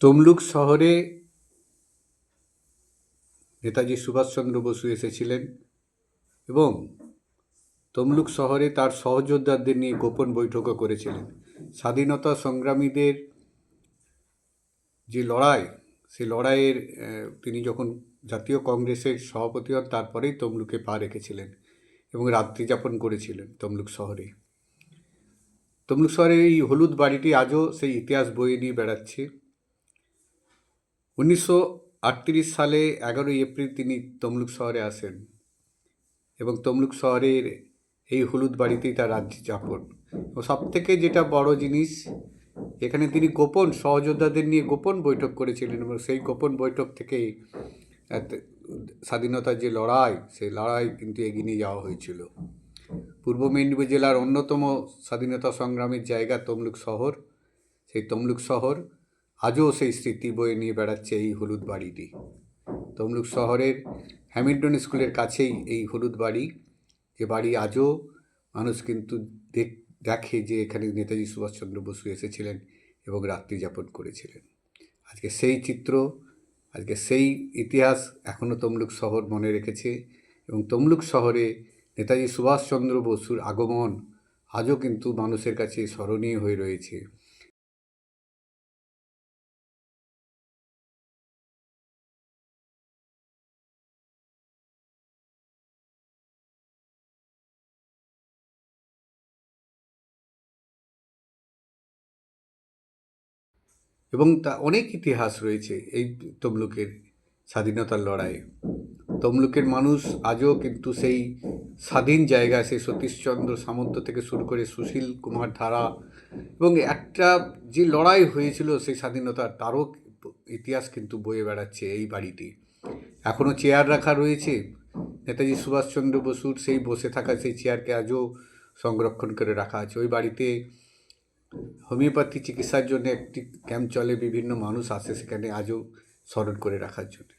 তমলুক শহরে নেতাজি সুভাষচন্দ্র বসু এসেছিলেন এবং তমলুক শহরে তার সহযোদ্ধাদের নিয়ে গোপন বৈঠকও করেছিলেন। স্বাধীনতা সংগ্রামীদের যে লড়াই, সেই লড়াইয়ের তিনি যখন জাতীয় কংগ্রেসের সভাপতি হন তারপরেই তমলুকে পা রেখেছিলেন এবং রাত্রি যাপন করেছিলেন তমলুক শহরে। তমলুক শহরের এই হলুদ বাড়িটি আজও সেই ইতিহাস বয়ে নিয়ে বেড়াচ্ছে। 1938 সালে 11ই এপ্রিল তিনি তমলুক শহরে আসেন এবং তমলুক শহরের এই হলুদ বাড়িতেই তার রাত্রি যাপন। সব থেকে যেটা বড় জিনিস, এখানে তিনি গোপন সহযোদ্ধাদের নিয়ে গোপন বৈঠক করেছিলেন এবং সেই গোপন বৈঠক থেকেই স্বাধীনতার যে লড়াই, সেই লড়াই কিন্তু এগিয়ে নিয়ে যাওয়া হয়েছিল। পূর্ব মেদিনীপুর জেলার অন্যতম স্বাধীনতা সংগ্রামের জায়গা তমলুক শহর। সেই তমলুক শহর আজও সেই স্মৃতি বয়ে নিয়ে বেড়াচ্ছে এই হলুদ বাড়িটি। তমলুক শহরের হ্যামিল্টন স্কুলের কাছেই এই হলুদ বাড়ি, যে বাড়ি আজও মানুষ কিন্তু দেখে যে এখানে নেতাজি সুভাষচন্দ্র বসু এসেছিলেন এবং রাত্রি যাপন করেছিলেন। আজকে সেই চিত্র, আজকে সেই ইতিহাস এখনও তমলুক শহর মনে রেখেছে এবং তমলুক শহরে নেতাজি সুভাষচন্দ্র বসুর আগমন আজও কিন্তু মানুষের কাছে স্মরণীয় হয়ে রয়েছে। এবং তা অনেক ইতিহাস রয়েছে এই তমলুকের স্বাধীনতার লড়াইয়ে। তমলুকের মানুষ আজও কিন্তু সেই স্বাধীন জায়গায়, সেই সতীশচন্দ্র সামন্ত থেকে শুরু করে সুশীল কুমার ধারা এবং একটা যে লড়াই হয়েছিল সেই স্বাধীনতার, তারও ইতিহাস কিন্তু বয়ে বেড়াচ্ছে এই বাড়িটি। এখনও চেয়ার রাখা রয়েছে নেতাজি সুভাষচন্দ্র বসুর, সেই বসে থাকা সেই চেয়ারকে আজও সংরক্ষণ করে রাখা আছে। ওই বাড়িতে হোমিওপ্যাথি চিকিৎসার জন্য একটি ক্যাম্প চলে, বিভিন্ন মানুষ আসে সেখানে আজও স্মরণ করে রাখার জন্য।